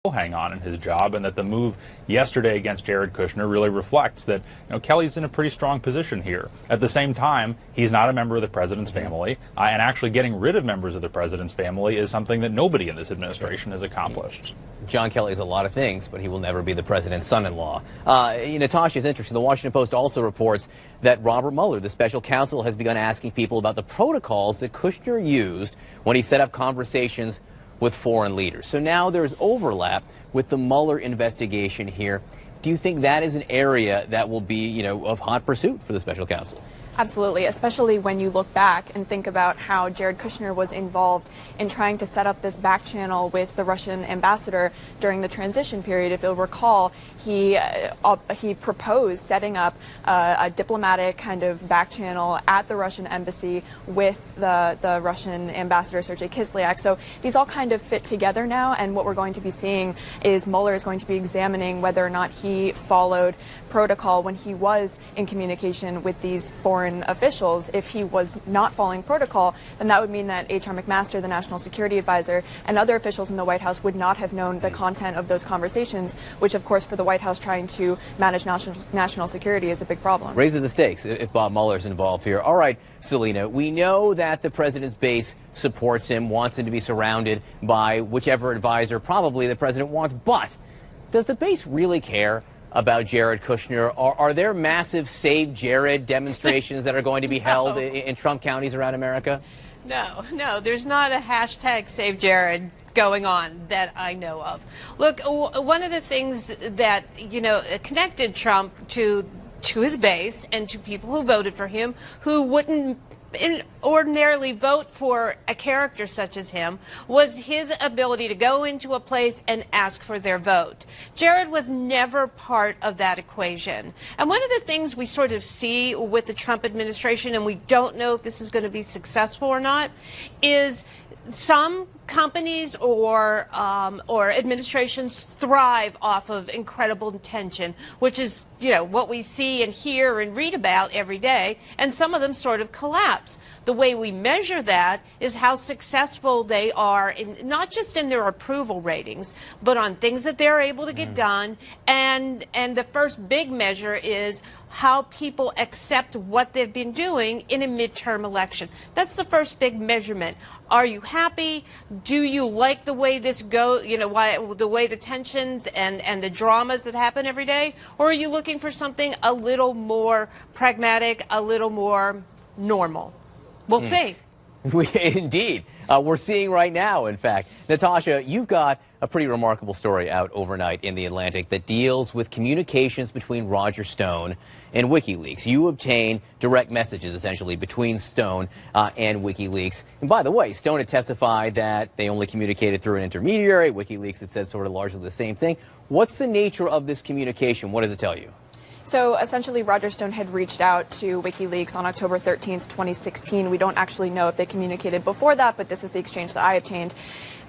hang on in his job, and that the move yesterday against Jared Kushner really reflects that Kelly's in a pretty strong position here. At the same time, he's not a member of the president's family, and actually getting rid of members of the president's family is something that nobody in this administration has accomplished. John Kelly is a lot of things, but he will never be the president's son-in-law. Natasha, is interesting. The Washington Post also reports that Robert Mueller, the special counsel, has begun asking people about the protocols that Kushner used when he set up conversations with foreign leaders. So now there's overlap with the Mueller investigation here. Do you think that is an area that will be, of hot pursuit for the special counsel? Absolutely, especially when you look back and think about how Jared Kushner was involved in trying to set up this back channel with the Russian ambassador during the transition period. If you'll recall, he proposed setting up a diplomatic kind of back channel at the Russian embassy with the Russian ambassador, Sergei Kislyak. So these all kind of fit together now, and what we're going to be seeing is Mueller is going to be examining whether or not he followed protocol when he was in communication with these foreign officials. If he was not following protocol, then that would mean that H.R. McMaster, the national security advisor, and other officials in the White House would not have known the content of those conversations, which, of course, for the White House trying to manage national security is a big problem. Raises the stakes if Bob Mueller's involved here. All right, Selena, we know that the president's base supports him, wants him to be surrounded by whichever advisor probably the president wants, but does the base really care about Jared Kushner? Are there massive Save Jared demonstrations that are going to be held in Trump counties around America? No, there's not a hashtag Save Jared going on that I know of. Look, one of the things that, connected Trump to his base and to people who voted for him who wouldn't ordinarily vote for a character such as him was his ability to go into a place and ask for their vote. Jared was never part of that equation. And one of the things we sort of see with the Trump administration, and we don't know if this is going to be successful or not, is some companies or administrations thrive off of incredible tension, which is, what we see and hear and read about every day, and some of them sort of collapse. The way we measure that is how successful they are, not just in their approval ratings, but on things that they're able to get done. And the first big measure is how people accept what they've been doing in a midterm election. That's the first big measurement. Are you happy? Do you like the way this goes, the way the tensions and the dramas that happen every day? Or are you looking for something a little more pragmatic, a little more normal? We'll see. Indeed. We're seeing right now, in fact. Natasha, you've got a pretty remarkable story out overnight in The Atlantic that deals with communications between Roger Stone and WikiLeaks. You obtain direct messages, essentially, between Stone and WikiLeaks. And by the way, Stone had testified that they only communicated through an intermediary. WikiLeaks had said sort of largely the same thing. What's the nature of this communication? What does it tell you? So essentially, Roger Stone had reached out to WikiLeaks on October 13th, 2016. We don't actually know if they communicated before that, but this is the exchange that I obtained,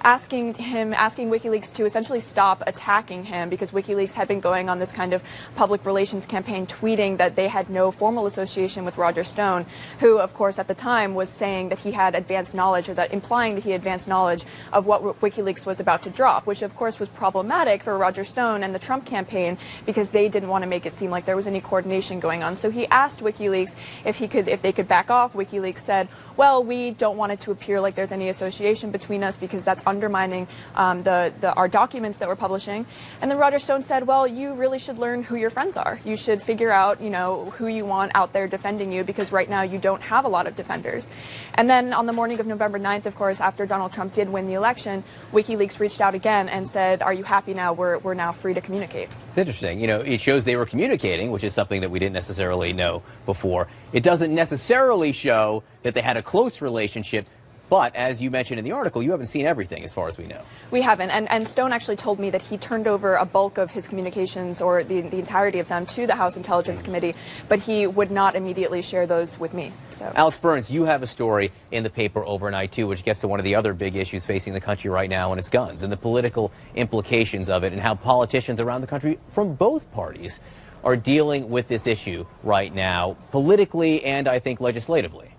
asking WikiLeaks to essentially stop attacking him because WikiLeaks had been going on this kind of public relations campaign, tweeting that they had no formal association with Roger Stone, who, of course, at the time was saying that he had advanced knowledge, or that implying that he had advanced knowledge of what WikiLeaks was about to drop, which, of course, was problematic for Roger Stone and the Trump campaign because they didn't want to make it seem like there was any coordination going on. So he asked WikiLeaks if they could back off. WikiLeaks said, well, we don't want it to appear like there's any association between us because that's undermining our documents that we're publishing. And then Roger Stone said, well, you really should learn who your friends are. You should figure out, who you want out there defending you, because right now you don't have a lot of defenders. And then on the morning of November 9th, of course, after Donald Trump did win the election, WikiLeaks reached out again and said, are you happy now? We're now free to communicate. It's interesting. It shows they were communicating, which is something that we didn't necessarily know before. It doesn't necessarily show that they had a close relationship. But as you mentioned in the article, you haven't seen everything as far as we know. We haven't. And Stone actually told me that he turned over a bulk of his communications, or the entirety of them, to the House Intelligence Committee, but he would not immediately share those with me. So, Alex Burns, you have a story in the paper overnight, too, which gets to one of the other big issues facing the country right now, and it's guns, and the political implications of it, and how politicians around the country from both parties are dealing with this issue right now, politically and, I think, legislatively.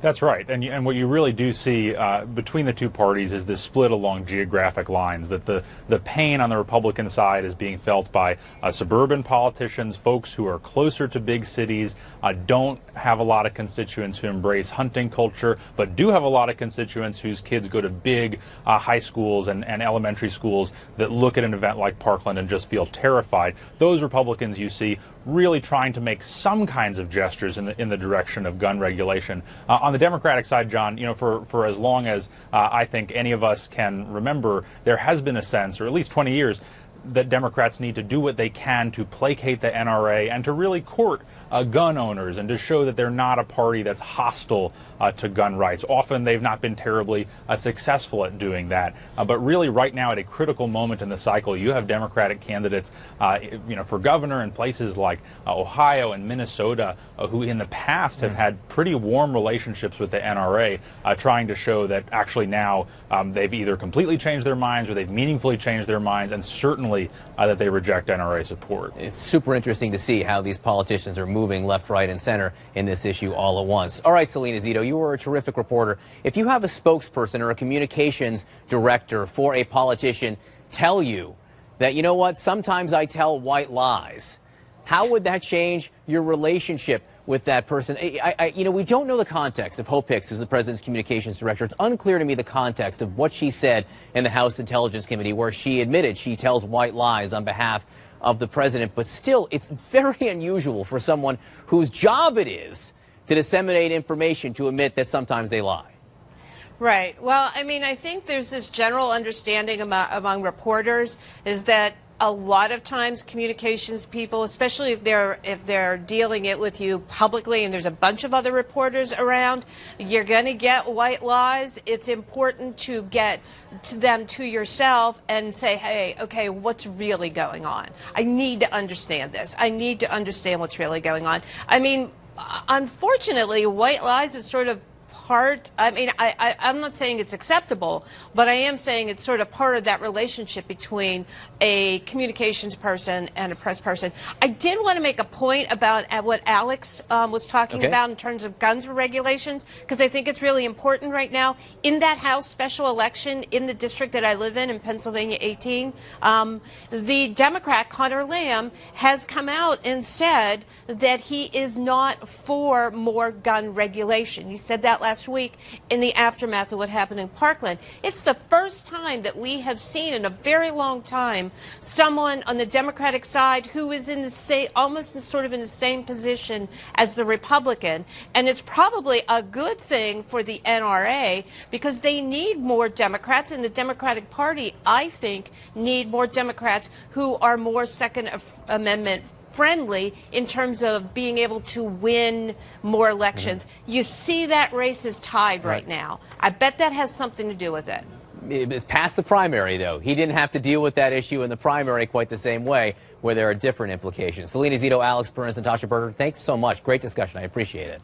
That's right, and what you really do see between the two parties is this split along geographic lines, that the pain on the Republican side is being felt by suburban politicians, folks who are closer to big cities, don't have a lot of constituents who embrace hunting culture, but do have a lot of constituents whose kids go to big high schools and elementary schools that look at an event like Parkland and just feel terrified. Those Republicans you see really trying to make some kinds of gestures in the direction of gun regulation. On the Democratic side, John, for as long as I think any of us can remember, there has been a sense, or at least 20 years, that Democrats need to do what they can to placate the NRA and to really court gun owners and to show that they're not a party that's hostile to gun rights. Often they've not been terribly successful at doing that. But really right now at a critical moment in the cycle, you have Democratic candidates for governor in places like Ohio and Minnesota who in the past have had pretty warm relationships with the NRA, trying to show that actually now they've either completely changed their minds or they've meaningfully changed their minds, and certainly that they reject NRA support. It's super interesting to see how these politicians are moving left, right, and center in this issue all at once. All right, Selena Zito, you were a terrific reporter. If you have a spokesperson or a communications director for a politician tell you that, you know what, sometimes I tell white lies, how would that change your relationship with that person? We don't know the context of Hope Hicks, who's the president's communications director. It's unclear to me the context of what she said in the House Intelligence Committee, where she admitted she tells white lies on behalf of the president. But still, it's very unusual for someone whose job it is to disseminate information to admit that sometimes they lie. Right. Well, I mean, I think there's this general understanding among reporters is that a lot of times communications people, especially if they're dealing it with you publicly and there's a bunch of other reporters around, you're going to get white lies. It's important to get to them to yourself and say, hey, okay, what's really going on? I need to understand this. I need to understand what's really going on. I mean, unfortunately, white lies is sort of part. I mean, I'm not saying it's acceptable, but I am saying it's sort of part of that relationship between a communications person and a press person. I did want to make a point about what Alex was talking about in terms of guns regulations, because I think it's really important right now. In that House special election in the district that I live in Pennsylvania 18, the Democrat Connor Lamb has come out and said that he is not for more gun regulation. He said that last week in the aftermath of what happened in Parkland. It's the first time that we have seen in a very long time someone on the Democratic side who is in the same, almost sort of in the same position as the Republican, and it's probably a good thing for the NRA because they need more Democrats, and the Democratic Party, I think, need more Democrats who are more Second Amendment friendly in terms of being able to win more elections. You see that race is tied right now. I bet that has something to do with it. It's past the primary, though. He didn't have to deal with that issue in the primary quite the same way, where there are different implications. Selena Zito, Alex Burns, and Tasha Berger, thanks so much. Great discussion. I appreciate it.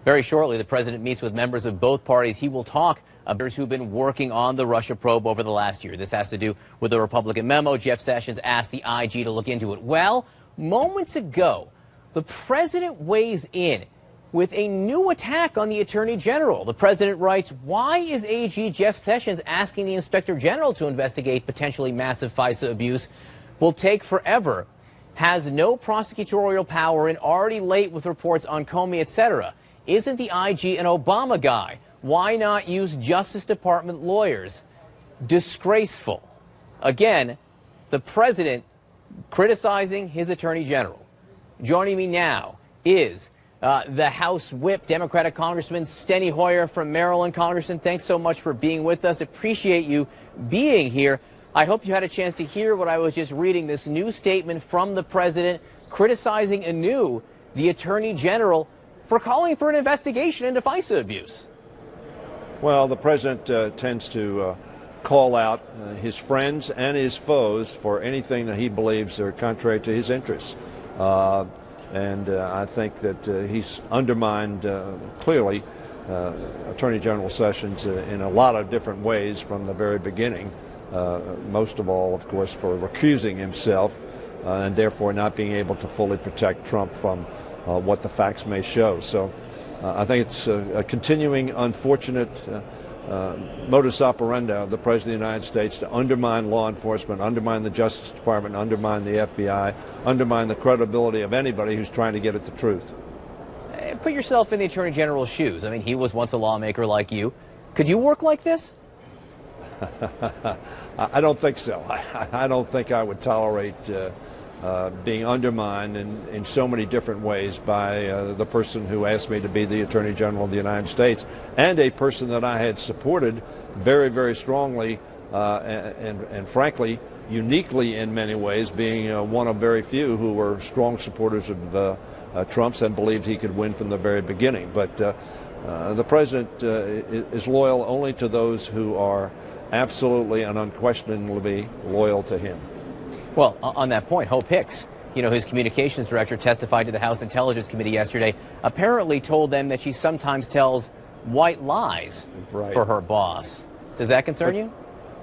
Very shortly, the president meets with members of both parties. He will talk about those who've been working on the Russia probe over the last year. This has to do with the Republican memo. Jeff Sessions asked the IG to look into it. Well, moments ago, the president weighs in with a new attack on the Attorney General. The president writes, why is AG Jeff Sessions asking the Inspector General to investigate potentially massive FISA abuse? Will take forever, has no prosecutorial power, and already late with reports on Comey, etc. Isn't the IG an Obama guy? Why not use Justice Department lawyers? Disgraceful. Again, the president criticizing his Attorney General. Joining me now is the House Whip, Democratic Congressman Steny Hoyer from Maryland. Congressman, thanks so much for being with us. Appreciate you being here. I hope you had a chance to hear what I was just reading, this new statement from the president criticizing anew the Attorney General for calling for an investigation into FISA abuse. Well, the president tends to call out his friends and his foes for anything that he believes are contrary to his interests. And I think that he's undermined, clearly, Attorney General Sessions in a lot of different ways from the very beginning. Most of all, of course, for recusing himself and therefore not being able to fully protect Trump from what the facts may show. So I think it's a continuing unfortunate modus operandi of the President of the United States to undermine law enforcement, undermine the Justice Department, undermine the FBI, undermine the credibility of anybody who's trying to get at the truth. Put yourself in the Attorney General's shoes. I mean, he was once a lawmaker like you. Could you work like this? I don't think so. I don't think I would tolerate being undermined in so many different ways by the person who asked me to be the Attorney General of the United States, and a person that I had supported very, very strongly and frankly, uniquely in many ways, being one of very few who were strong supporters of Trump's and believed he could win from the very beginning. But the President is loyal only to those who are absolutely and unquestionably loyal to him. Well, on that point, Hope Hicks, his communications director, testified to the House Intelligence Committee yesterday, apparently told them that she sometimes tells white lies for her boss. Does that concern you?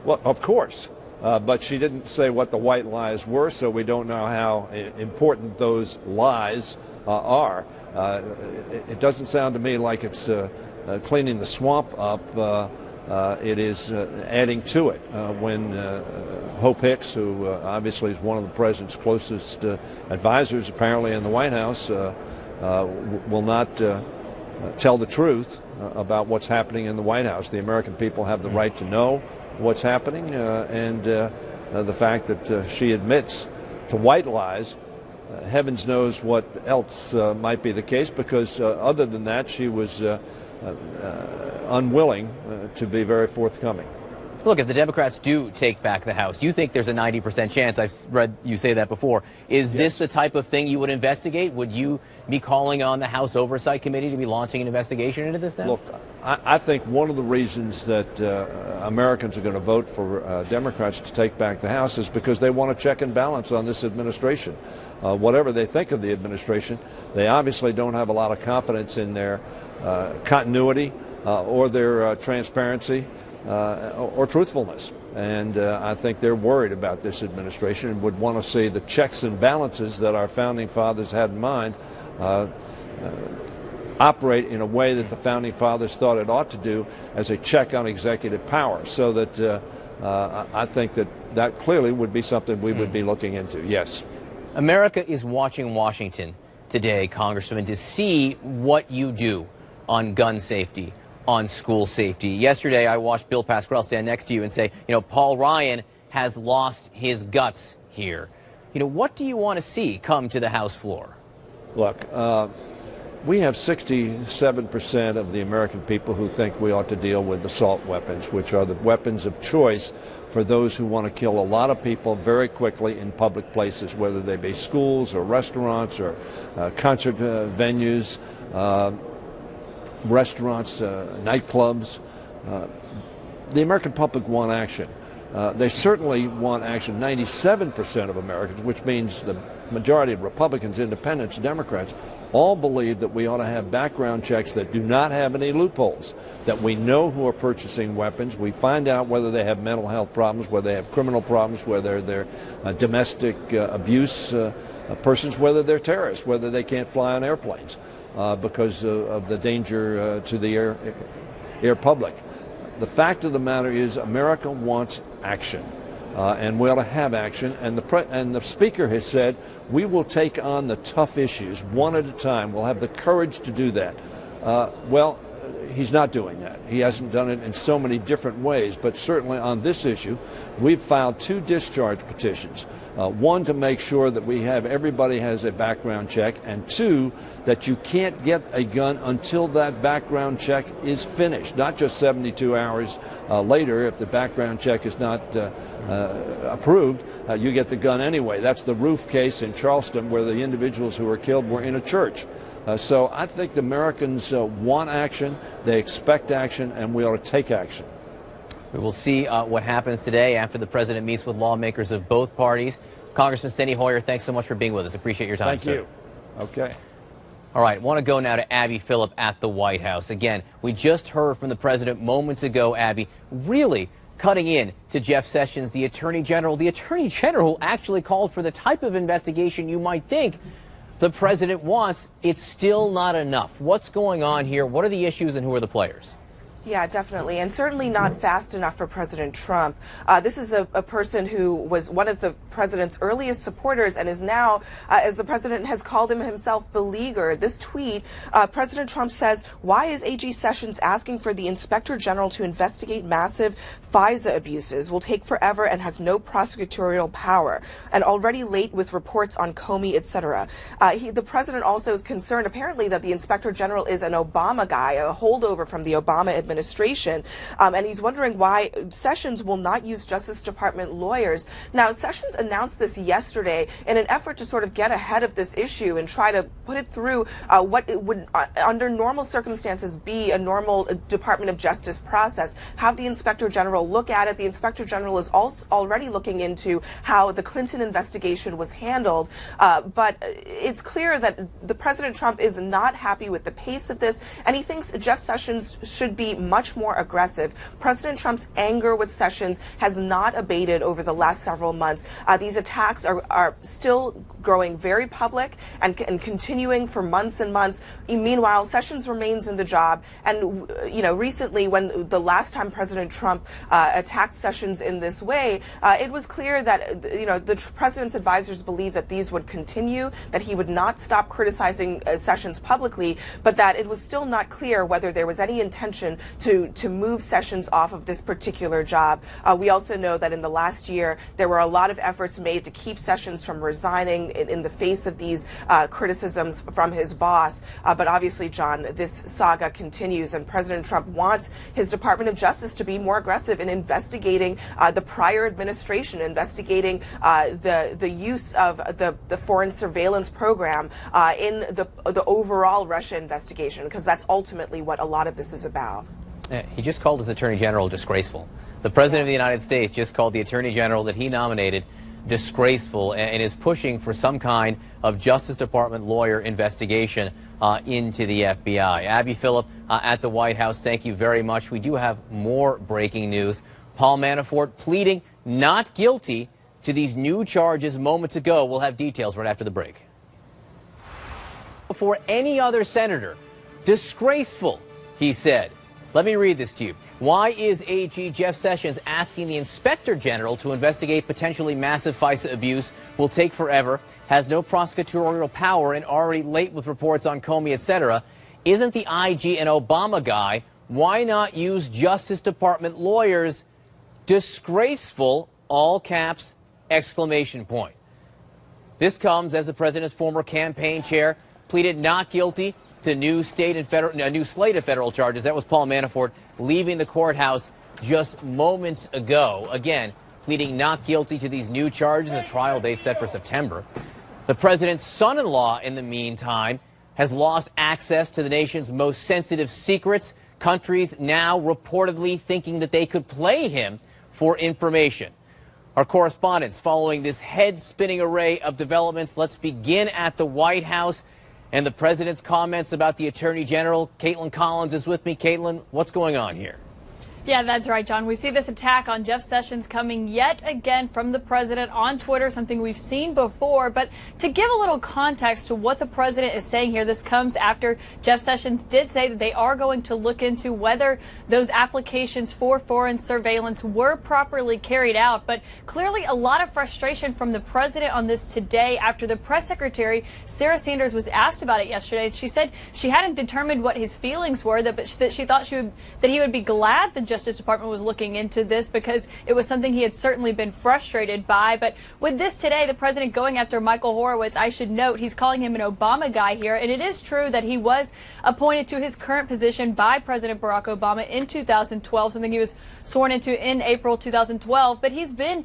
Well, of course. But she didn't say what the white lies were, so we don't know how important those lies are. It doesn't sound to me like it's cleaning the swamp up. It is adding to it when Hope Hicks, who obviously is one of the president's closest advisors apparently in the White House, will not tell the truth about what's happening in the White House. The American people have the right to know what's happening, and the fact that she admits to white lies, heavens knows what else might be the case, because other than that, she was unwilling to be very forthcoming. Look, if the Democrats do take back the House, you think there's a 90% chance, I've read you say that before. Is this the type of thing you would investigate? Would you be calling on the House Oversight Committee to be launching an investigation into this now? Look, I think one of the reasons that Americans are going to vote for Democrats to take back the House is because they want a check and balance on this administration. Whatever they think of the administration, they obviously don't have a lot of confidence in their continuity or their transparency or truthfulness. And I think they're worried about this administration and would want to see the checks and balances that our founding fathers had in mind operate in a way that the founding fathers thought it ought to do, as a check on executive power. So that I think that clearly would be something we would be looking into, yes. America is watching Washington today, Congressman, to see what you do on gun safety, on school safety. Yesterday, I watched Bill Pascrell stand next to you and say, Paul Ryan has lost his guts here. What do you want to see come to the House floor? Look, we have 67% of the American people who think we ought to deal with assault weapons, which are the weapons of choice for those who want to kill a lot of people very quickly in public places, whether they be schools or restaurants or concert venues, restaurants, nightclubs. The American public want action. They certainly want action. 97% of Americans, which means the majority of Republicans, Independents, Democrats, all believe that we ought to have background checks that do not have any loopholes, that we know who are purchasing weapons, we find out whether they have mental health problems, whether they have criminal problems, whether they're domestic abuse persons, whether they're terrorists, whether they can't fly on airplanes because of the danger to the air public. The fact of the matter is America wants action. And we ought to have action. And the Speaker has said we will take on the tough issues one at a time. We'll have the courage to do that. Well, he's not doing that. He hasn't done it in so many different ways. But certainly on this issue, we've filed 2 discharge petitions. One, to make sure that everybody has a background check, and 2, that you can't get a gun until that background check is finished, not just 72 hours later. If the background check is not approved, you get the gun anyway. That's the Roof case in Charleston, where the individuals who were killed were in a church. So I think the Americans want action, they expect action, and we ought to take action. We will see what happens today after the president meets with lawmakers of both parties. Congressman Steny Hoyer, thanks so much for being with us. Appreciate your time, sir. Thank you. Okay. All right, want to go now to Abby Phillip at the White House. Again, we just heard from the president moments ago, Abby, really cutting in to Jeff Sessions, the Attorney General. The Attorney General actually called for the type of investigation you might think the president wants, it's still not enough. What's going on here? What are the issues and who are the players? Yeah, definitely, and certainly not fast enough for President Trump. This is a person who was one of the president's earliest supporters and is now, as the president has called him himself, beleaguered. This tweet, President Trump says, "Why is AG Sessions asking for the Inspector General to investigate massive FISA abuses? Will take forever and has no prosecutorial power, and already late with reports on Comey, etc." The president also is concerned, apparently, that the Inspector General is an Obama guy, a holdover from the Obama administration. And he's wondering why Sessions will not use Justice Department lawyers. Now, Sessions announced this yesterday in an effort to sort of get ahead of this issue and try to put it through what it would, under normal circumstances, be a normal Department of Justice process. Have the Inspector General look at it. The Inspector General is also already looking into how the Clinton investigation was handled. But it's clear that the President Trump is not happy with the pace of this, and he thinks Jeff Sessions should be much more aggressive. President Trump's anger with Sessions has not abated over the last several months. These attacks are still growing very public and continuing for months and months. Meanwhile, Sessions remains in the job. And, recently, when the last time President Trump attacked Sessions in this way, it was clear that, the president's advisors believed that these would continue, that he would not stop criticizing Sessions publicly, but that it was still not clear whether there was any intention to move Sessions off of this particular job. We also know that in the last year, there were a lot of efforts made to keep Sessions from resigning in the face of these criticisms from his boss. But obviously, John, this saga continues, and President Trump wants his Department of Justice to be more aggressive in investigating the prior administration, investigating the use of the foreign surveillance program in the overall Russia investigation, because that's ultimately what a lot of this is about. He just called his Attorney General disgraceful. The President of the United States just called the Attorney General that he nominated disgraceful and is pushing for some kind of Justice Department lawyer investigation into the FBI. Abby Phillip at the White House, thank you very much. We do have more breaking news. Paul Manafort pleading not guilty to these new charges moments ago. We'll have details right after the break. Before any other senator, disgraceful, he said. Let me read this to you. Why is AG Jeff Sessions asking the Inspector General to investigate potentially massive FISA abuse? Will take forever, has no prosecutorial power, and already late with reports on Comey, etc. Isn't the IG an Obama guy? Why not use Justice Department lawyers? Disgraceful, all caps, exclamation point. This comes as the president's former campaign chair pleaded not guilty to new slate of federal charges. That was Paul Manafort leaving the courthouse just moments ago. Again, pleading not guilty to these new charges. The trial date set for September. The president's son-in-law, in the meantime, has lost access to the nation's most sensitive secrets. Countries now reportedly thinking that they could play him for information. Our correspondents following this head-spinning array of developments. Let's begin at the White House and the president's comments about the Attorney General. Caitlin Collins is with me. Caitlin, what's going on here? Yeah, that's right, John. We see this attack on Jeff Sessions coming yet again from the president on Twitter, something we've seen before. But to give a little context to what the president is saying here, this comes after Jeff Sessions did say that they are going to look into whether those applications for foreign surveillance were properly carried out. But clearly a lot of frustration from the president on this today after the press secretary, Sarah Sanders, was asked about it yesterday. She said she hadn't determined what his feelings were, but that she thought that he would be glad the Justice Department was looking into this because it was something he had certainly been frustrated by. But with this today, the president going after Michael Horowitz, I should note he's calling him an Obama guy here. And it is true that he was appointed to his current position by President Barack Obama in 2012, something he was sworn into in April 2012. But he's been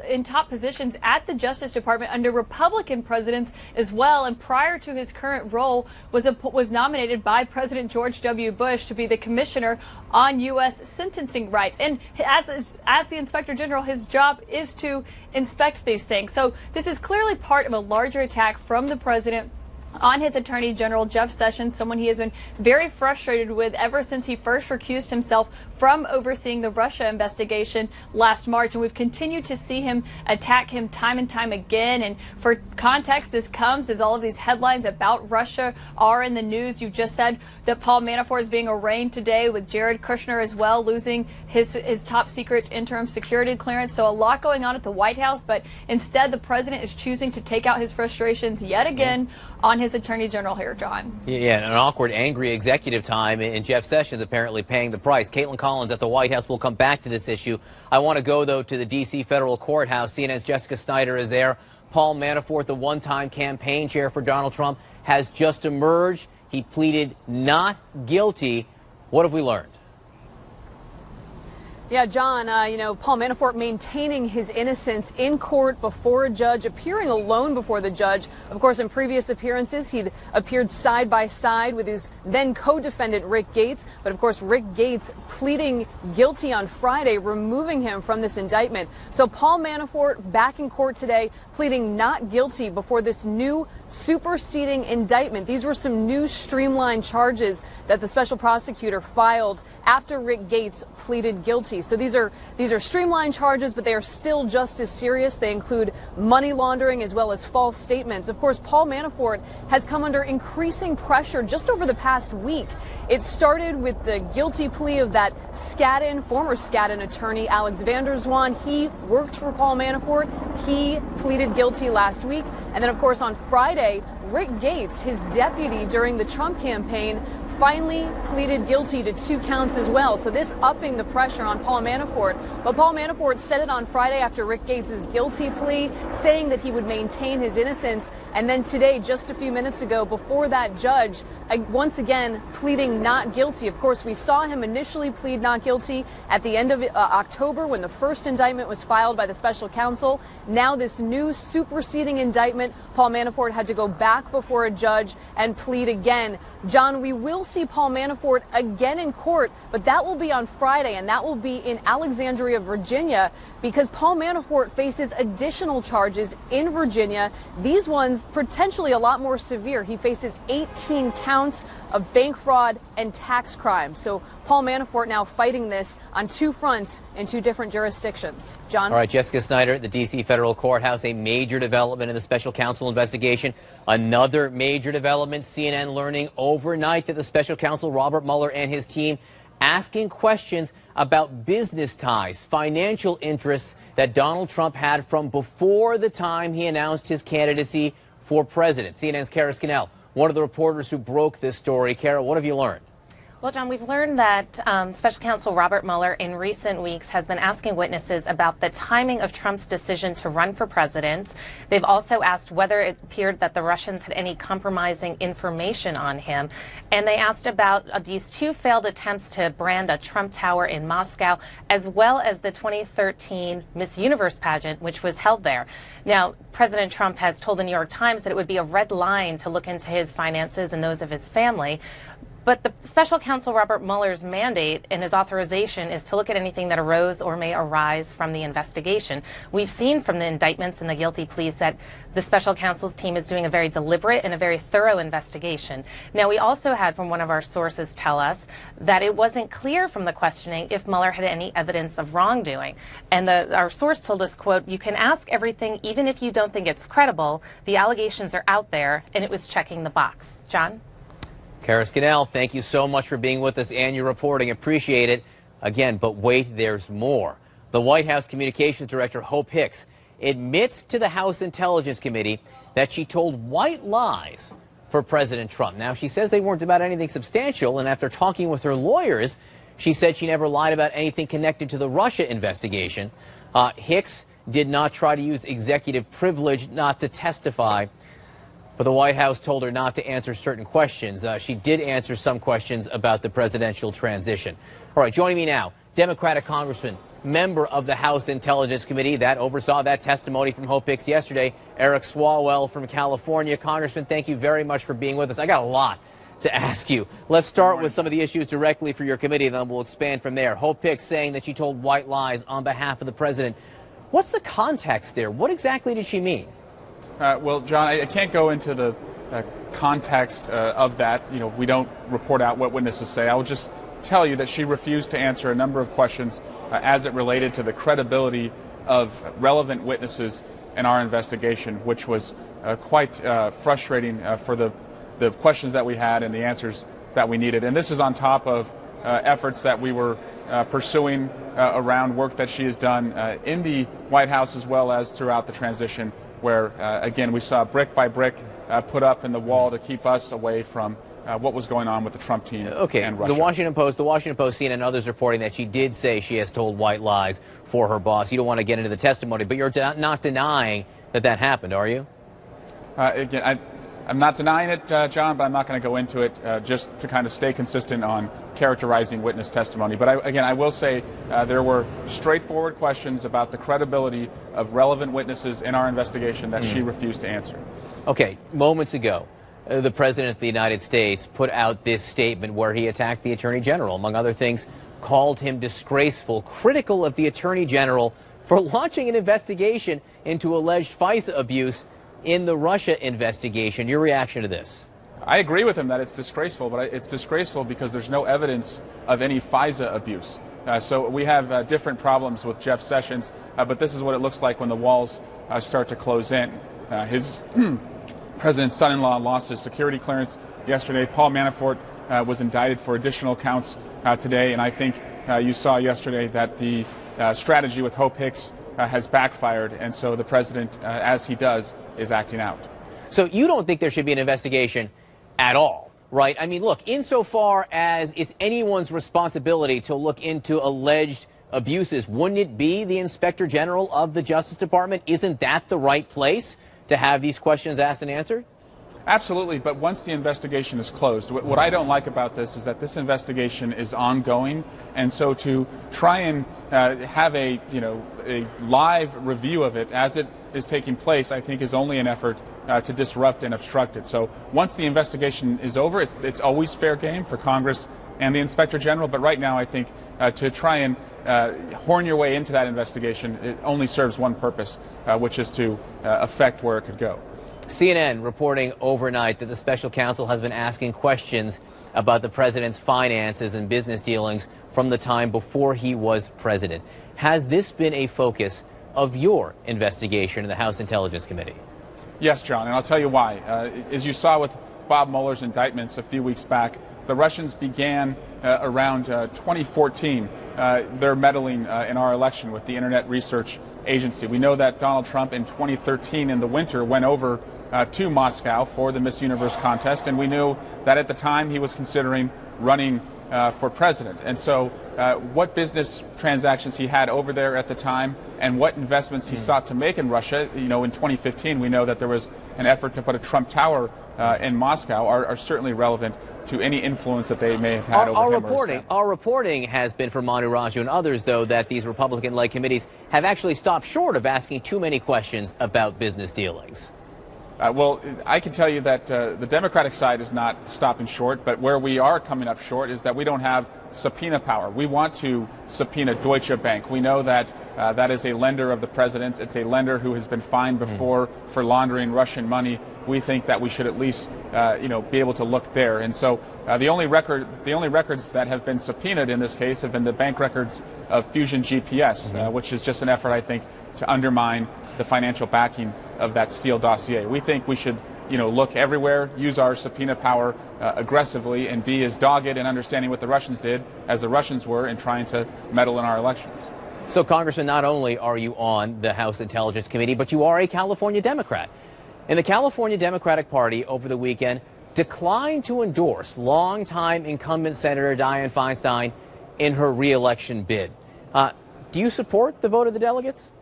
in top positions at the Justice Department under Republican presidents as well. And prior to his current role, was nominated by President George W. Bush to be the commissioner on U.S. sentencing rights. And as the Inspector General, his job is to inspect these things. So this is clearly part of a larger attack from the president on his Attorney General, Jeff Sessions, someone he has been very frustrated with ever since he first recused himself from overseeing the Russia investigation last March. And we've continued to see him attack him time and time again. And for context, this comes as all of these headlines about Russia are in the news. You just said that Paul Manafort is being arraigned today, with Jared Kushner as well losing his top secret interim security clearance. So a lot going on at the White House, but instead the president is choosing to take out his frustrations yet again on his Attorney General here, John. Yeah, an awkward, angry executive time, and Jeff Sessions apparently paying the price. Caitlin Collins at the White House will come back to this issue. I want to go, though, to the D.C. federal courthouse. CNN's Jessica Snyder is there. Paul Manafort, the one-time campaign chair for Donald Trump, has just emerged. He pleaded not guilty. What have we learned? Yeah, John, Paul Manafort maintaining his innocence in court before a judge, appearing alone before the judge. Of course, in previous appearances, he'd appeared side by side with his then co-defendant, Rick Gates. But of course, Rick Gates pleading guilty on Friday, removing him from this indictment. So Paul Manafort back in court today, pleading not guilty before this new superseding indictment. These were some new streamlined charges that the special prosecutor filed after Rick Gates pleaded guilty. So these are streamlined charges, but they are still just as serious. They include money laundering as well as false statements. Of course, Paul Manafort has come under increasing pressure just over the past week. It started with the guilty plea of that former Skadden attorney, Alex van der Zwaan. He worked for Paul Manafort. He pleaded guilty last week. And then, of course, on Friday, Rick Gates, his deputy during the Trump campaign, finally pleaded guilty to 2 counts as well. So this upping the pressure on Paul Manafort. But Paul Manafort said it on Friday after Rick Gates' guilty plea, saying that he would maintain his innocence. And then today, just a few minutes ago, before that judge, once again pleading not guilty. Of course, we saw him initially plead not guilty at the end of October when the first indictment was filed by the special counsel. Now this new superseding indictment, Paul Manafort had to go back before a judge and plead again. John, we will see Paul Manafort again in court, but that will be on Friday, and that will be in Alexandria, Virginia, because Paul Manafort faces additional charges in Virginia. These ones potentially a lot more severe. He faces 18 counts of bank fraud and tax crimes. So Paul Manafort now fighting this on 2 fronts in 2 different jurisdictions. John? All right, Jessica Snyder at the D.C. federal courthouse, a major development in the special counsel investigation. Another major development, CNN learning overnight that the special counsel Robert Mueller and his team asking questions about business ties, financial interests that Donald Trump had from before the time he announced his candidacy for president. CNN's Kara Scannell, one of the reporters who broke this story. Kara, what have you learned? Well, John, we've learned that Special Counsel Robert Mueller in recent weeks has been asking witnesses about the timing of Trump's decision to run for president. They've also asked whether it appeared that the Russians had any compromising information on him. And they asked about these 2 failed attempts to brand a Trump Tower in Moscow, as well as the 2013 Miss Universe pageant, which was held there. Now, President Trump has told the New York Times that it would be a red line to look into his finances and those of his family. But the special counsel Robert Mueller's mandate and his authorization is to look at anything that arose or may arise from the investigation. We've seen from the indictments and the guilty pleas that the special counsel's team is doing a very deliberate and a very thorough investigation. Now, we also had from one of our sources tell us that it wasn't clear from the questioning if Mueller had any evidence of wrongdoing. And our source told us, quote, "You can ask everything even if you don't think it's credible. The allegations are out there," and it was checking the box. John? Kara Scannell, thank you so much for being with us and your reporting. Appreciate it. Again, but wait, there's more. The White House Communications Director, Hope Hicks, admits to the House Intelligence Committee that she told white lies for President Trump. Now, she says they weren't about anything substantial, and after talking with her lawyers, she said she never lied about anything connected to the Russia investigation. Hicks did not try to use executive privilege not to testify. But the White House told her not to answer certain questions. She did answer some questions about the presidential transition. All right, joining me now, Democratic Congressman, member of the House Intelligence Committee that oversaw that testimony from Hope Hicks yesterday, Eric Swalwell from California. Congressman, thank you very much for being with us. I got a lot to ask you. Let's start with some of the issues directly for your committee, then we'll expand from there. Hope Hicks saying that she told white lies on behalf of the president. What's the context there? What exactly did she mean? Well, John, I can't go into the context of that, we don't report out what witnesses say. I will just tell you that she refused to answer a number of questions as it related to the credibility of relevant witnesses in our investigation, which was quite frustrating for the questions that we had and the answers that we needed. And this is on top of efforts that we were pursuing around work that she has done in the White House as well as throughout the transition, where, again, we saw brick by brick put up in the wall to keep us away from what was going on with the Trump team and Russia. The Washington Post, CNN, and others reporting that she did say she has told white lies for her boss. You don't want to get into the testimony, but you're not denying that happened, are you? Again, I'm not denying it, John, but I'm not going to go into it just to kind of stay consistent on characterizing witness testimony. But I will say there were straightforward questions about the credibility of relevant witnesses in our investigation that she refused to answer. Okay, moments ago, the President of the United States put out this statement where he attacked the Attorney General, among other things, called him disgraceful, critical of the Attorney General for launching an investigation into alleged FISA abuse in the Russia investigation. Your reaction to this? I agree with him that it's disgraceful, but it's disgraceful because there's no evidence of any FISA abuse. So we have different problems with Jeff Sessions, but this is what it looks like when the walls start to close in. His president's son-in-law lost his security clearance yesterday. Paul Manafort was indicted for additional counts today, and I think you saw yesterday that the strategy with Hope Hicks has backfired, and so the president, as he does, is acting out. So you don't think there should be an investigation at all, right? I mean, look, insofar as it's anyone's responsibility to look into alleged abuses, wouldn't it be the Inspector General of the Justice Department? Isn't that the right place to have these questions asked and answered? Absolutely, but once the investigation is closed, what I don't like about this is that this investigation is ongoing, and so to try and have a live review of it as it is taking place, I think is only an effort to disrupt and obstruct it. So once the investigation is over, it's always fair game for Congress and the Inspector General, but right now I think to try and horn your way into that investigation, it only serves one purpose, which is to affect where it could go. CNN reporting overnight that the special counsel has been asking questions about the president's finances and business dealings from the time before he was president. Has this been a focus of your investigation in the House Intelligence Committee? Yes, John, and I'll tell you why. As you saw with Bob Mueller's indictments a few weeks back, the Russians began around 2014 their meddling in our election with the Internet Research Agency. We know that Donald Trump in 2013 in the winter went over to Moscow for the Miss Universe contest, and we knew that at the time he was considering running for president. And so what business transactions he had over there at the time and what investments he sought to make in Russia, in 2015 we know that there was an effort to put a Trump Tower in Moscow, are certainly relevant to any influence that they may have had over him. Our reporting has been from Manu Raju and others, though, that these Republican-led committees have actually stopped short of asking too many questions about business dealings. Well, I can tell you that the Democratic side is not stopping short, but where we are coming up short is that we don't have subpoena power. We want to subpoena Deutsche Bank. We know that that is a lender of the president's. It's a lender who has been fined before for laundering Russian money. We think that we should at least, be able to look there. And so the only records that have been subpoenaed in this case have been the bank records of Fusion GPS, which is just an effort, I think, to undermine the financial backing of that Steele dossier. We think we should, look everywhere, use our subpoena power aggressively, and be as dogged in understanding what the Russians did as the Russians were in trying to meddle in our elections. So, Congressman, not only are you on the House Intelligence Committee, but you are a California Democrat. And the California Democratic Party over the weekend declined to endorse longtime incumbent Senator Dianne Feinstein in her re-election bid. Do you support the vote of the delegates?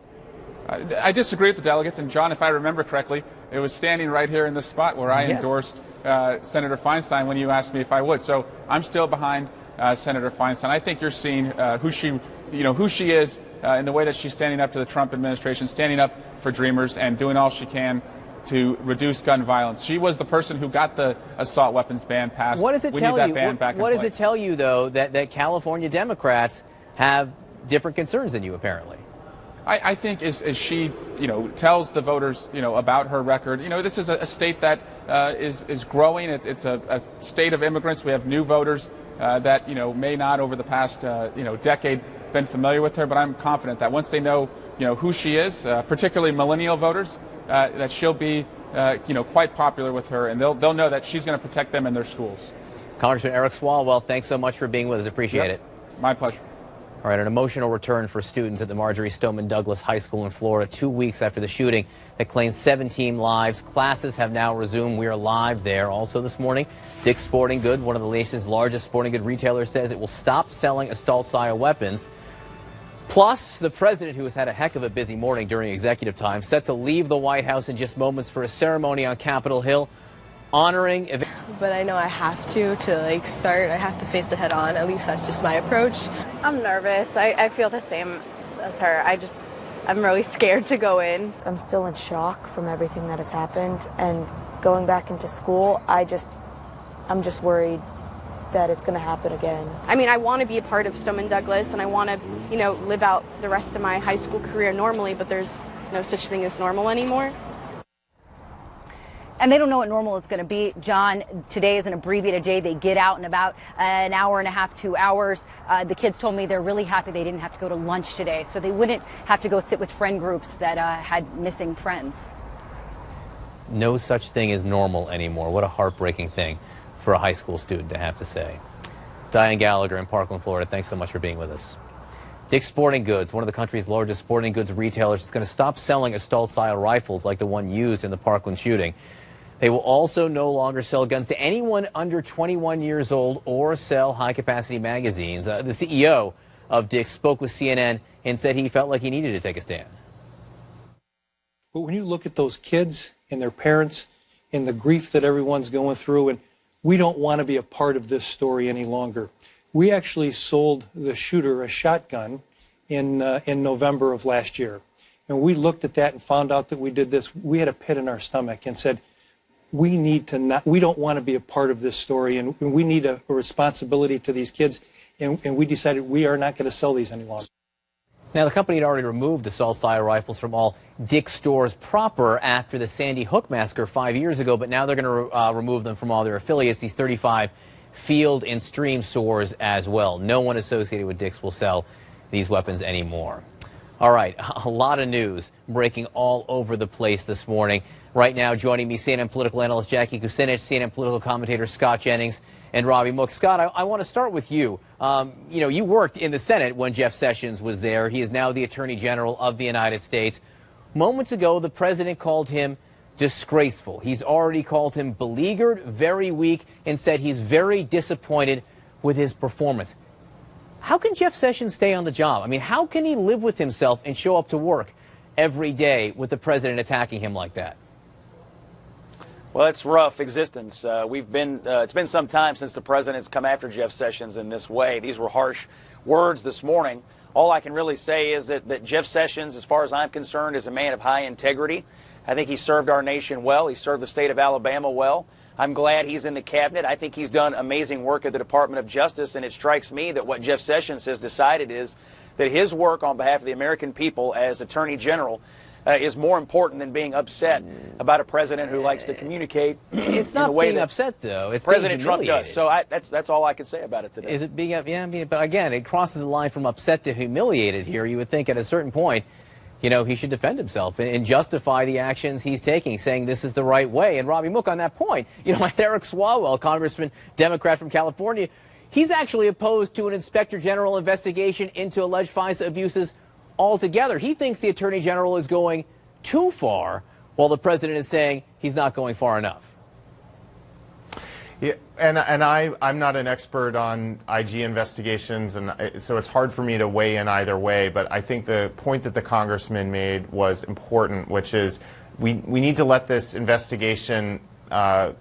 I disagree with the delegates, and John, if I remember correctly, it was standing right here in this spot where I endorsed Senator Feinstein when you asked me if I would. So I'm still behind Senator Feinstein. I think you're seeing who she is in the way that she's standing up to the Trump administration, standing up for Dreamers, and doing all she can to reduce gun violence. She was the person who got the assault weapons ban passed. What does it tell you? What does it tell you, though, that California Democrats have different concerns than you, apparently? I think as she, tells the voters, about her record, this is a state that is growing. It's a state of immigrants. We have new voters that, may not over the past, decade been familiar with her. But I'm confident that once they know, who she is, particularly millennial voters, that she'll be, quite popular with her, and they'll know that she's going to protect them in their schools. Congressman Eric Swalwell, thanks so much for being with us. Appreciate it. My pleasure. All right, an emotional return for students at the Marjorie Stoneman Douglas High School in Florida 2 weeks after the shooting that claimed 17 lives. Classes have now resumed. We are live there. Also this morning, Dick's Sporting Goods, one of the nation's largest sporting goods retailers, says it will stop selling assault-style weapons. Plus, the president, who has had a heck of a busy morning during executive time, set to leave the White House in just moments for a ceremony on Capitol Hill honoring. But I know I have to start. I have to face it head on. At least that's just my approach. I'm nervous. I feel the same as her. I'm really scared to go in. I'm still in shock from everything that has happened, and going back into school, I'm just worried that it's going to happen again. I mean, I want to be a part of Stoneman Douglas, and I want to, live out the rest of my high school career normally, but there's no such thing as normal anymore. And they don't know what normal is going to be. John, today is an abbreviated day. They get out in about an hour and a half, 2 hours. The kids told me they're really happy they didn't have to go to lunch today, so they wouldn't have to go sit with friend groups that had missing friends. No such thing as normal anymore. What a heartbreaking thing for a high school student to have to say. Diane Gallagher in Parkland, Florida, thanks so much for being with us. Dick's Sporting Goods, one of the country's largest sporting goods retailers, is going to stop selling assault-style rifles like the one used in the Parkland shooting. They will also no longer sell guns to anyone under 21 years old or sell high-capacity magazines. The CEO of Dick's spoke with CNN and said he felt like he needed to take a stand. But when you look at those kids and their parents and the grief that everyone's going through, and we don't want to be a part of this story any longer. We actually sold the shooter a shotgun in November of last year. And we looked at that and found out that we did this. We had a pit in our stomach and said, we don't want to be a part of this story, and we need a responsibility to these kids, and we decided we are not going to sell these any longer. Now, the company had already removed assault-style rifles from all Dick's stores proper after the Sandy Hook massacre 5 years ago, but now they're going to remove them from all their affiliates, these 35 field and stream stores as well. No one associated with Dick's will sell these weapons anymore. All right, a lot of news breaking all over the place this morning. Right now, joining me, CNN political analyst Jackie Kucinich, CNN political commentator Scott Jennings, and Robbie Mook. Scott, I want to start with you. You worked in the Senate when Jeff Sessions was there. He is now the Attorney General of the United States. Moments ago, the president called him disgraceful. He's already called him beleaguered, very weak, and said he's very disappointed with his performance. How can Jeff Sessions stay on the job? I mean, how can he live with himself and show up to work every day with the president attacking him like that? Well, it's rough existence. It's been some time since the president's come after Jeff Sessions in this way. These were harsh words this morning. All I can really say is that Jeff Sessions, as far as I'm concerned, is a man of high integrity. I think he served our nation well. He served the state of Alabama well. I'm glad he's in the cabinet. I think he's done amazing work at the Department of Justice, and it strikes me that what Jeff Sessions has decided is that his work on behalf of the American people as Attorney General is more important than being upset about a president who likes to communicate. It's in not the way being that upset, though. It's President being Trump humiliated. does. So that's all I can say about it today. Is it being, but again, it crosses the line from upset to humiliated here. You would think at a certain point, he should defend himself and justify the actions he's taking, saying this is the right way. And Robbie Mook, on that point, Eric Swalwell, Congressman, Democrat from California, he's actually opposed to an Inspector General investigation into alleged FISA abuses altogether. He thinks the Attorney General is going too far, while the president is saying he's not going far enough. Yeah, and I'm not an expert on IG investigations, and so it's hard for me to weigh in either way, but I think the point that the congressman made was important, which is we need to let this investigation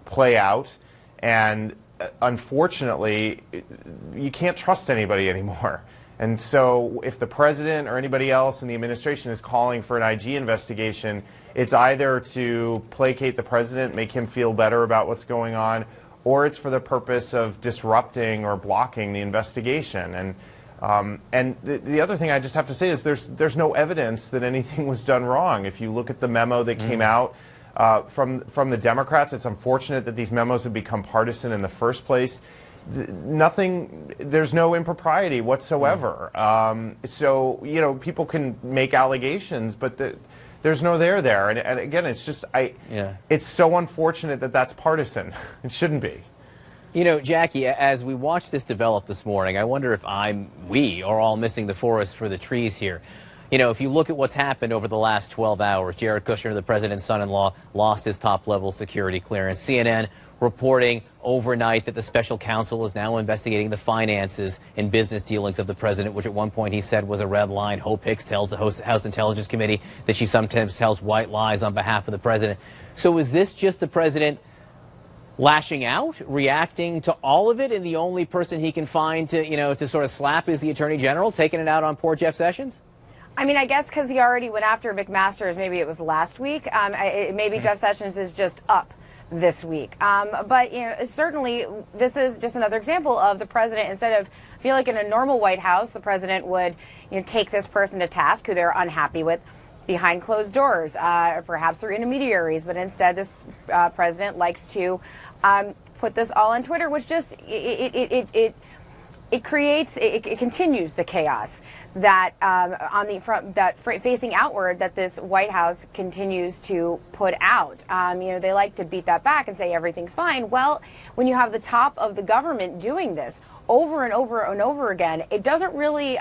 play out, and unfortunately, you can't trust anybody anymore. And so if the president or anybody else in the administration is calling for an IG investigation, it's either to placate the president, make him feel better about what's going on, or it's for the purpose of disrupting or blocking the investigation. And And the other thing I just have to say is there's no evidence that anything was done wrong. If you look at the memo that came out from the Democrats, it's unfortunate that these memos have become partisan in the first place. There's no impropriety whatsoever. So, you know, people can make allegations, but there's no there. And again, it's just, it's so unfortunate that that's partisan. It shouldn't be. You know, Jackie, as we watch this develop this morning, I wonder if we are all missing the forest for the trees here. You know, if you look at what's happened over the last 12 hours, Jared Kushner, the president's son-in-law, lost his top-level security clearance. CNN reporting overnight that the special counsel is now investigating the finances and business dealings of the president, which at one point he said was a red line. Hope Hicks tells the House Intelligence Committee that she sometimes tells white lies on behalf of the president. So is this just the president lashing out, reacting to all of it, and the only person he can find to, you know, to sort of slap is the Attorney General, taking it out on poor Jeff Sessions? I mean, I guess because he already went after McMaster's, maybe it was last week. Maybe Jeff Sessions is just up this week. But, you know, certainly this is just another example of the president, instead of, I feel like in a normal White House, the president would, you know, take this person to task who they're unhappy with behind closed doors, or perhaps through intermediaries. But instead, this president likes to put this all on Twitter, which just, it continues the chaos that on the front, facing outward, that this White House continues to put out. You know, they like to beat that back and say everything's fine. Well, when you have the top of the government doing this over and over and over again, it doesn't really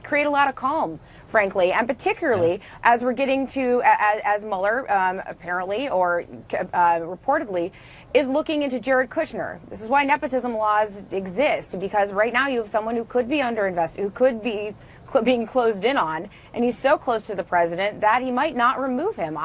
create a lot of calm, frankly, and particularly as we're getting to, as Mueller apparently or reportedly is looking into Jared Kushner. This is why nepotism laws exist, because right now you have someone who could be who could be being closed in on, and he's so close to the president that he might not remove him.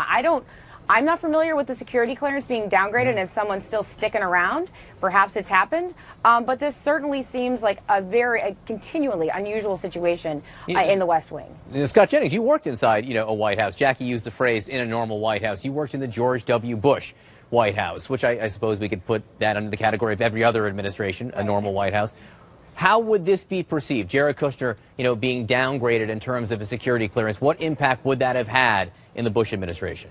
I'm not familiar with the security clearance being downgraded and someone still sticking around. Perhaps it's happened, but this certainly seems like a continually unusual situation in the West Wing. Scott Jennings, you worked inside, you know, a White House. Jackie used the phrase "in a normal White House." You worked in the George W. Bush White House, which I suppose we could put that under the category of every other administration, a normal White House. How would this be perceived? Jared Kushner, you know, being downgraded in terms of a security clearance. What impact would that have had in the Bush administration?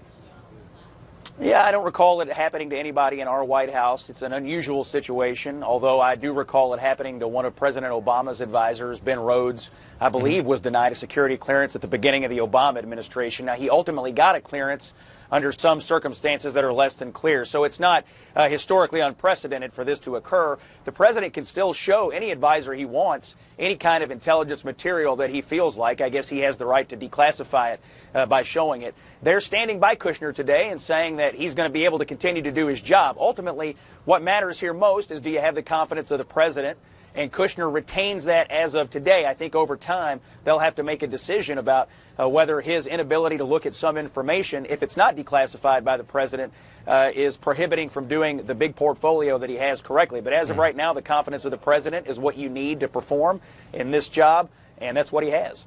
Yeah, I don't recall it happening to anybody in our White House. It's an unusual situation, although I do recall it happening to one of President Obama's advisors, Ben Rhodes, I believe was denied a security clearance at the beginning of the Obama administration. Now, he ultimately got a clearance under some circumstances that are less than clear. So it's not historically unprecedented for this to occur. The president can still show any advisor he wants any kind of intelligence material that he feels like. I guess he has the right to declassify it by showing it. They're standing by Kushner today and saying that he's going to be able to continue to do his job. Ultimately, what matters here most is, do you have the confidence of the president? And Kushner retains that as of today. I think over time they'll have to make a decision about whether his inability to look at some information, if it's not declassified by the president, is prohibiting from doing the big portfolio that he has correctly. But as of right now, the confidence of the president is what you need to perform in this job, and that's what he has.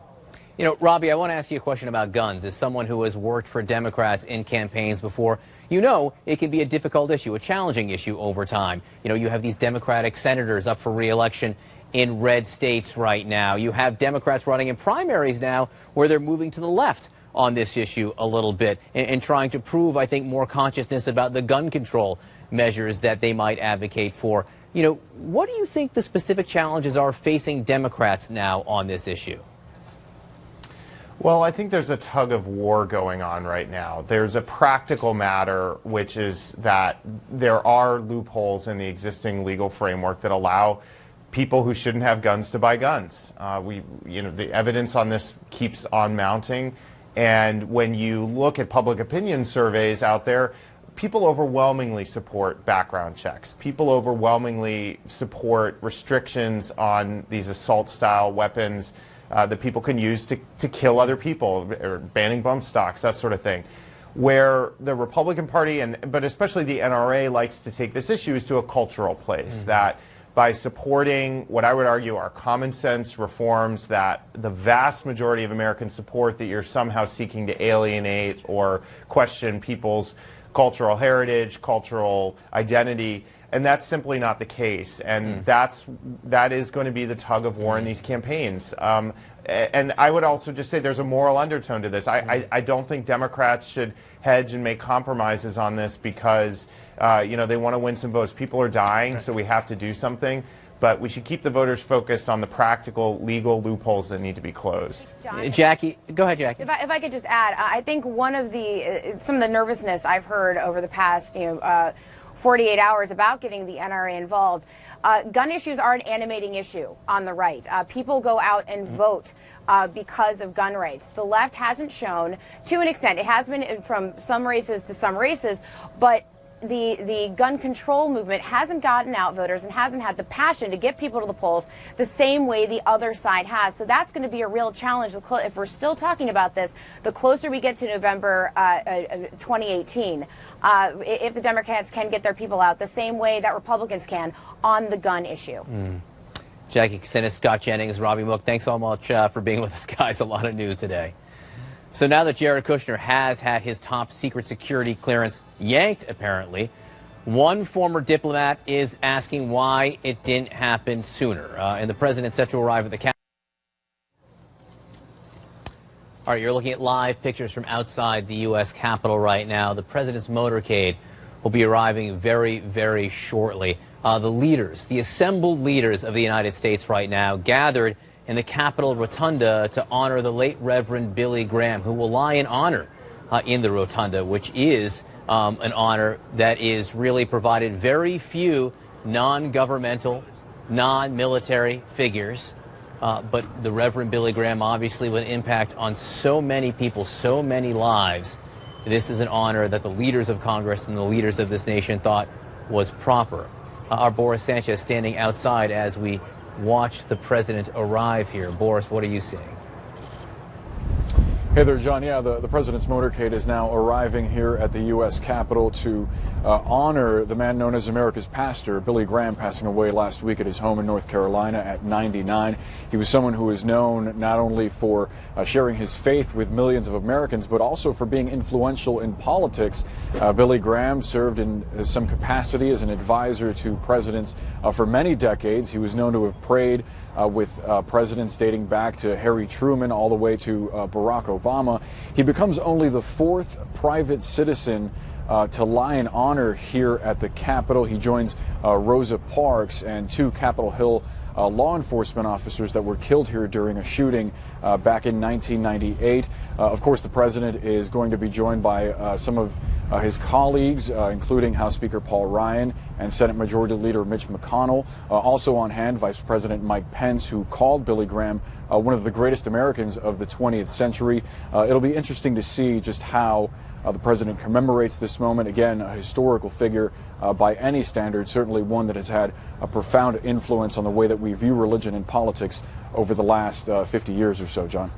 You know, Robbie, I want to ask you a question about guns. As someone who has worked for Democrats in campaigns before, you know it can be a difficult issue, a challenging issue over time. You know, you have these Democratic senators up for re-election in red states right now. You have Democrats running in primaries now where they're moving to the left on this issue a little bit and trying to prove, I think, more consciousness about the gun control measures that they might advocate for. You know, what do you think the specific challenges are facing Democrats now on this issue? Well, I think there's a tug of war going on right now. There's a practical matter, which is that there are loopholes in the existing legal framework that allow people who shouldn't have guns to buy guns. The evidence on this keeps on mounting, and when you look at public opinion surveys out there, people overwhelmingly support background checks. People overwhelmingly support restrictions on these assault-style weapons that people can use to kill other people, or banning bump stocks, that sort of thing. Where the Republican Party, but especially the NRA, likes to take this issue is to a cultural place, that by supporting what I would argue are common sense reforms that the vast majority of Americans support, that you're somehow seeking to alienate or question people's cultural heritage, cultural identity. And that's simply not the case. And that is going to be the tug of war in these campaigns. And I would also just say there's a moral undertone to this. I don't think Democrats should hedge and make compromises on this because they want to win some votes. People are dying, so we have to do something. But we should keep the voters focused on the practical legal loopholes that need to be closed. Jackie, go ahead, Jackie. If I could just add, I think one of some of the nervousness I've heard over the past 48 hours about getting the NRA involved. Gun issues are an animating issue on the right. People go out and vote because of gun rights. The left hasn't shown, to an extent, it has been from some races to some races, but the gun control movement hasn't gotten out voters and hasn't had the passion to get people to the polls the same way the other side has. So that's going to be a real challenge. If we're still talking about this, the closer we get to November 2018, if the Democrats can get their people out the same way that Republicans can on the gun issue. Jackie Kucinis, Scott Jennings, Robbie Mook, thanks so much for being with us, guys. A lot of news today. So now that Jared Kushner has had his top secret security clearance yanked, apparently, one former diplomat is asking why it didn't happen sooner. And the president set to arrive at the Capitol. All right, you're looking at live pictures from outside the U.S. Capitol right now. The president's motorcade will be arriving very, very shortly. The assembled leaders of the United States right now gathered in the Capitol Rotunda to honor the late Reverend Billy Graham, who will lie in honor in the Rotunda, which is an honor that is really provided very few non-governmental, non-military figures. But the Reverend Billy Graham obviously with an impact on so many people, so many lives. This is an honor that the leaders of Congress and the leaders of this nation thought was proper. Our Boris Sanchez standing outside as we watch the president arrive here. Boris, what are you seeing? Hey there, John. Yeah, the president's motorcade is now arriving here at the U.S. Capitol to honor the man known as America's pastor, Billy Graham, passing away last week at his home in North Carolina at 99. He was someone who is known not only for sharing his faith with millions of Americans, but also for being influential in politics. Billy Graham served in some capacity as an advisor to presidents for many decades. He was known to have prayed with presidents dating back to Harry Truman all the way to Barack Obama. He becomes only the fourth private citizen to lie in honor here at the Capitol. He joins Rosa Parks and two Capitol Hill law enforcement officers that were killed here during a shooting back in 1998. Of course, the president is going to be joined by some of his colleagues, including House Speaker Paul Ryan and Senate Majority Leader Mitch McConnell. Also on hand, Vice President Mike Pence, who called Billy Graham one of the greatest Americans of the 20th century. It'll be interesting to see just how the president commemorates this moment. Again, a historical figure by any standard, certainly one that has had a profound influence on the way that we view religion and politics over the last 50 years or so, John.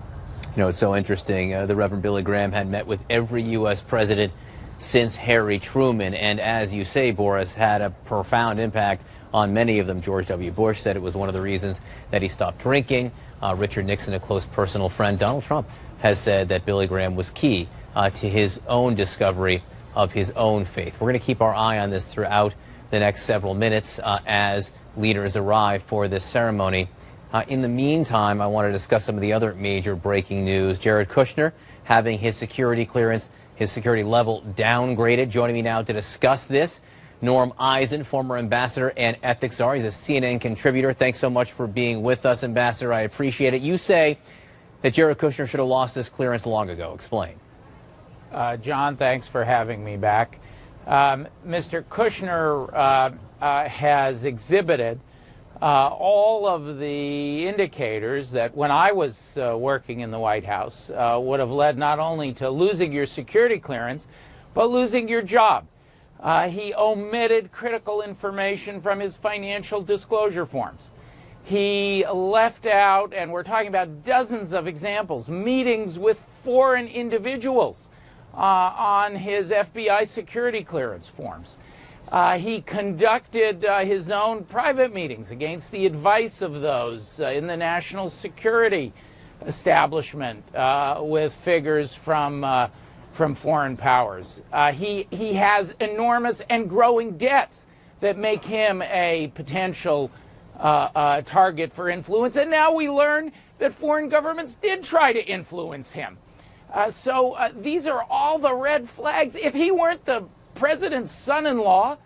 You know, it's so interesting. The Reverend Billy Graham had met with every U.S. president since Harry Truman, and as you say, Boris, had a profound impact on many of them. George W. Bush said it was one of the reasons that he stopped drinking. Richard Nixon, a close personal friend. Donald Trump has said that Billy Graham was key to his own discovery of his own faith. We're going to keep our eye on this throughout the next several minutes as leaders arrive for this ceremony. In the meantime, I want to discuss some of the other major breaking news. Jared Kushner having his security clearance, his security level downgraded. Joining me now to discuss this, Norm Eisen, former ambassador and ethics czar. He's a CNN contributor. Thanks so much for being with us, Ambassador. I appreciate it. You say that Jared Kushner should have lost this clearance long ago. Explain. John, thanks for having me back. Mr. Kushner has exhibited all of the indicators that when I was working in the White House would have led not only to losing your security clearance, but losing your job. He omitted critical information from his financial disclosure forms. He left out, and we're talking about dozens of examples, meetings with foreign individuals on his FBI security clearance forms. He conducted his own private meetings against the advice of those in the national security establishment with figures from foreign powers. He has enormous and growing debts that make him a potential target for influence. And now we learn that foreign governments did try to influence him. So these are all the red flags. If he weren't the president's son-in-law,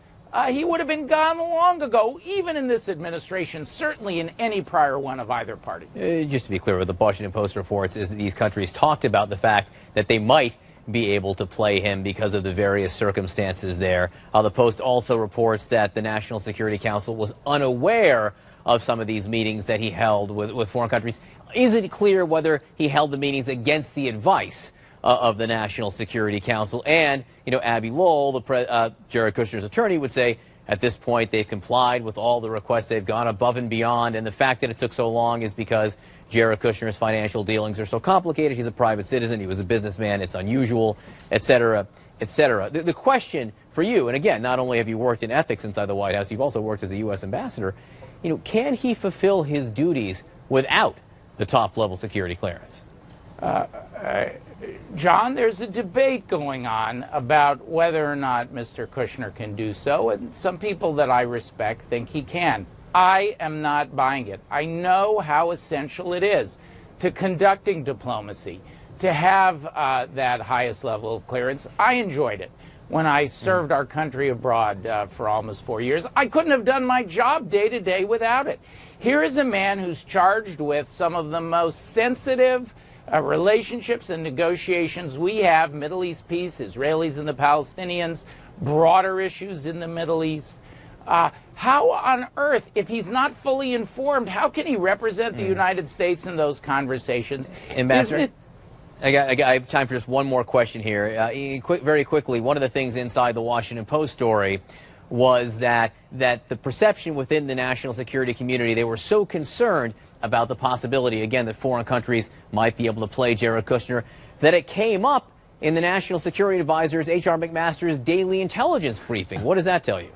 he would have been gone long ago, even in this administration, certainly in any prior one of either party. Just to be clear, what the Washington Post reports is that these countries talked about the fact that they might be able to play him because of the various circumstances there. The Post also reports that the National Security Council was unaware of some of these meetings that he held with foreign countries. Isn't it clear whether he held the meetings against the advice of the National Security Council? And, Abby Lowell, Jared Kushner's attorney, would say at this point they've complied with all the requests. They've gone above and beyond. And the fact that it took so long is because Jared Kushner's financial dealings are so complicated. He's a private citizen. He was a businessman. It's unusual, et cetera, et cetera. The question for you, and again, not only have you worked in ethics inside the White House, you've also worked as a U.S. ambassador. Can he fulfill his duties without the top-level security clearance? John, there's a debate going on about whether or not Mr. Kushner can do so, and some people that I respect think he can. I am not buying it. I know how essential it is to conducting diplomacy, to have that highest level of clearance. I enjoyed it when I served our country abroad for almost 4 years. I couldn't have done my job day to day without it. Here is a man who's charged with some of the most sensitive relationships and negotiations we have, Middle East peace, Israelis and the Palestinians, broader issues in the Middle East. How on earth, if he's not fully informed, how can he represent the United States in those conversations? Ambassador, I have time for just one more question here. Very quickly, one of the things inside the Washington Post story was that the perception within the national security community, they were so concerned about the possibility, again, that foreign countries might be able to play Jared Kushner, that it came up in the National Security Advisor's H.R. McMaster's daily intelligence briefing. What does that tell you?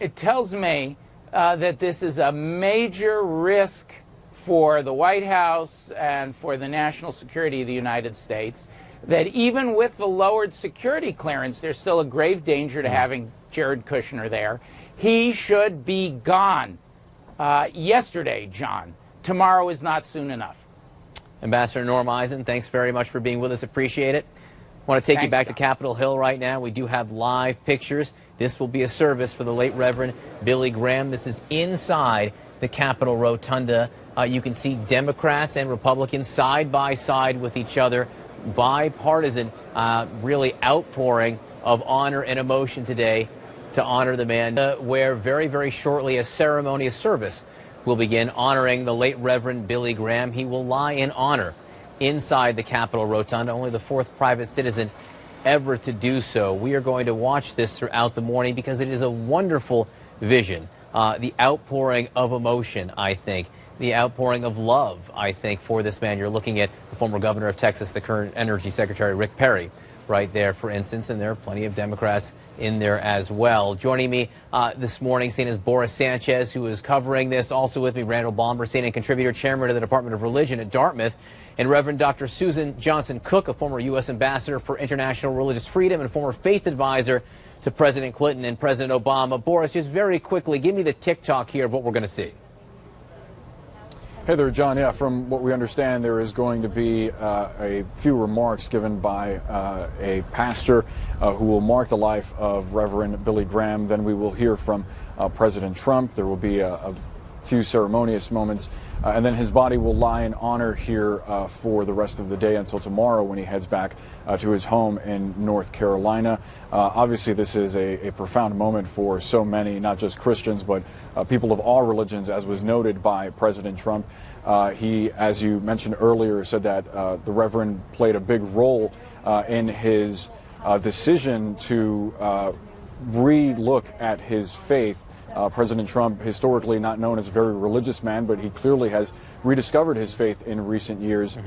It tells me that this is a major risk for the White House and for the national security of the United States, that even with the lowered security clearance, there's still a grave danger to having Jared Kushner there. He should be gone yesterday, John. Tomorrow is not soon enough. Ambassador Norm Eisen, thanks very much for being with us. Appreciate it. I want to take you back to Capitol Hill right now. We do have live pictures. This will be a service for the late Reverend Billy Graham. This is inside the Capitol Rotunda. You can see Democrats and Republicans side by side with each other. Bipartisan, really outpouring of honor and emotion today to honor the man, where very, very shortly a ceremonious service will begin honoring the late Reverend Billy Graham. He will lie in honor inside the Capitol Rotunda, only the fourth private citizen ever to do so. We are going to watch this throughout the morning because it is a wonderful vision. The outpouring of emotion, I think. The outpouring of love, I think, for this man. You're looking at the former governor of Texas, the current Energy Secretary, Rick Perry, right there, for instance, and there are plenty of Democrats in there as well. Joining me this morning, seen as Boris Sanchez, who is covering this. Also with me, Randall Bomber, CNN contributor, chairman of the Department of Religion at Dartmouth, and Reverend Dr. Susan Johnson Cook, a former U.S. ambassador for international religious freedom and former faith advisor to President Clinton and President Obama. Boris, just very quickly, give me the tick-tock here of what we're going to see. Hey there, John. Yeah, from what we understand, there is going to be a few remarks given by a pastor who will mark the life of Reverend Billy Graham. Then we will hear from President Trump. There will be a few ceremonious moments, and then his body will lie in honor here for the rest of the day until tomorrow when he heads back to his home in North Carolina. Obviously, this is a profound moment for so many, not just Christians, but people of all religions, as was noted by President Trump. He, as you mentioned earlier, said that the Reverend played a big role in his decision to re-look at his faith. President Trump, historically not known as a very religious man, but he clearly has rediscovered his faith in recent years.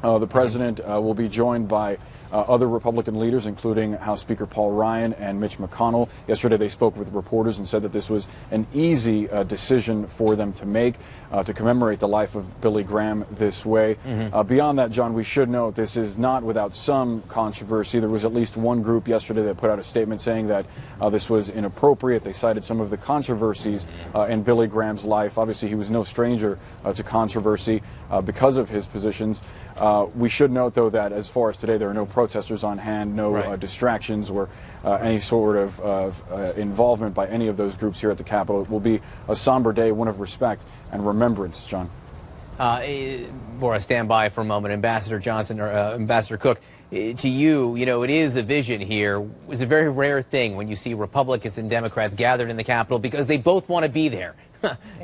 The president will be joined by other Republican leaders, including House Speaker Paul Ryan and Mitch McConnell. Yesterday they spoke with reporters and said that this was an easy decision for them to make, to commemorate the life of Billy Graham this way. Beyond that, John, we should note this is not without some controversy. There was at least one group yesterday that put out a statement saying that this was inappropriate. They cited some of the controversies in Billy Graham's life. Obviously, he was no stranger to controversy because of his positions. We should note, though, that as far as today, there are no protesters on hand, no distractions or any sort of involvement by any of those groups here at the Capitol. It will be a somber day, one of respect and remembrance, John. Laura, stand by for a moment. Ambassador Johnson, or Ambassador Cook, to you, it is a vision here. It's a very rare thing when you see Republicans and Democrats gathered in the Capitol because they both want to be there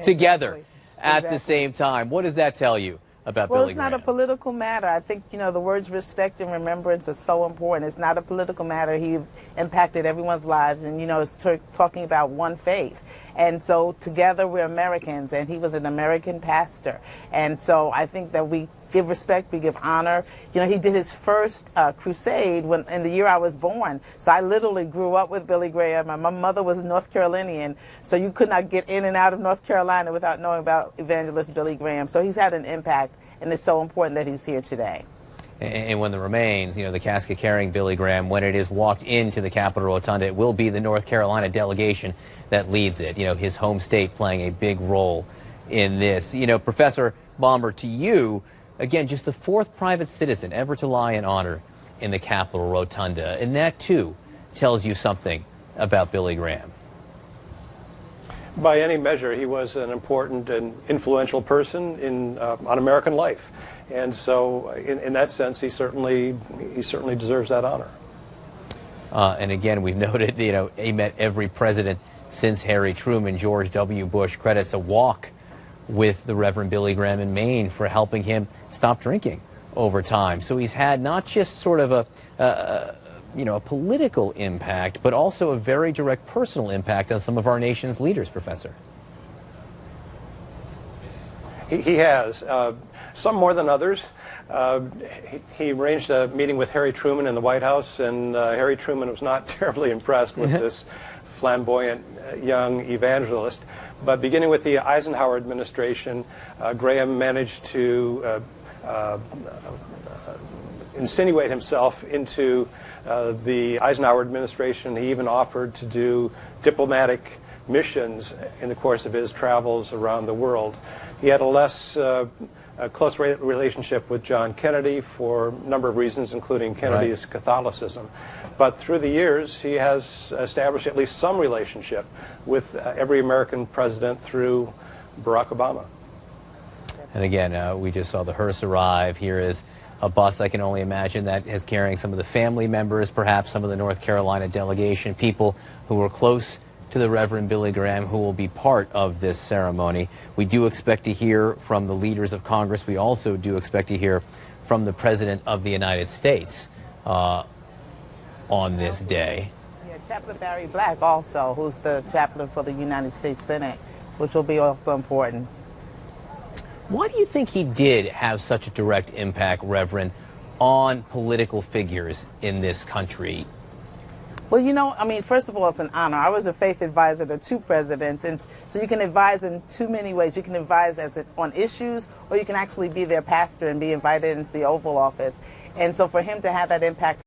together at the same time. What does that tell you about Billy Graham? Well, it's not a political matter. I think, the words respect and remembrance are so important. It's not a political matter. He impacted everyone's lives, and, it's talking about one faith. And so together we're Americans, and he was an American pastor. And so I think that we give respect, we give honor. He did his first crusade in the year I was born. So I literally grew up with Billy Graham. My mother was North Carolinian, so you could not get in and out of North Carolina without knowing about evangelist Billy Graham. So he's had an impact, and it's so important that he's here today. And when the remains, the casket carrying Billy Graham, when it is walked into the Capitol Rotunda, it will be the North Carolina delegation that leads it. His home state playing a big role in this. Professor Bomber, to you, again, just the fourth private citizen ever to lie in honor in the Capitol Rotunda. And that, too, tells you something about Billy Graham. By any measure, he was an important and influential person on American life. And so, in that sense, he certainly deserves that honor. And again, we've noted, he met every president since Harry Truman. George W. Bush credits a walk with the Reverend Billy Graham in Maine for helping him stop drinking over time. So he's had not just sort of a political impact, but also a very direct personal impact on some of our nation's leaders, Professor. He has. Some more than others. He arranged a meeting with Harry Truman in the White House, and Harry Truman was not terribly impressed with this flamboyant young evangelist. But beginning with the Eisenhower administration, Graham managed to insinuate himself into the Eisenhower administration. He even offered to do diplomatic missions in the course of his travels around the world. He had a less close relationship with John Kennedy for a number of reasons, including Kennedy's Catholicism. But through the years, he has established at least some relationship with every American president through Barack Obama. And again, we just saw the hearse arrive. Here is a bus, I can only imagine, that is carrying some of the family members, perhaps some of the North Carolina delegation, people who were close to the Reverend Billy Graham, who will be part of this ceremony. We do expect to hear from the leaders of Congress. We also do expect to hear from the President of the United States on this day. Yeah, Chaplain Barry Black also, who's the chaplain for the United States Senate, which will be also important. Why do you think he did have such a direct impact, Reverend, on political figures in this country? Well, first of all, it's an honor. I was a faith advisor to two presidents, and so you can advise in too many ways. You can advise on issues, or you can actually be their pastor and be invited into the Oval Office. And so for him to have that impact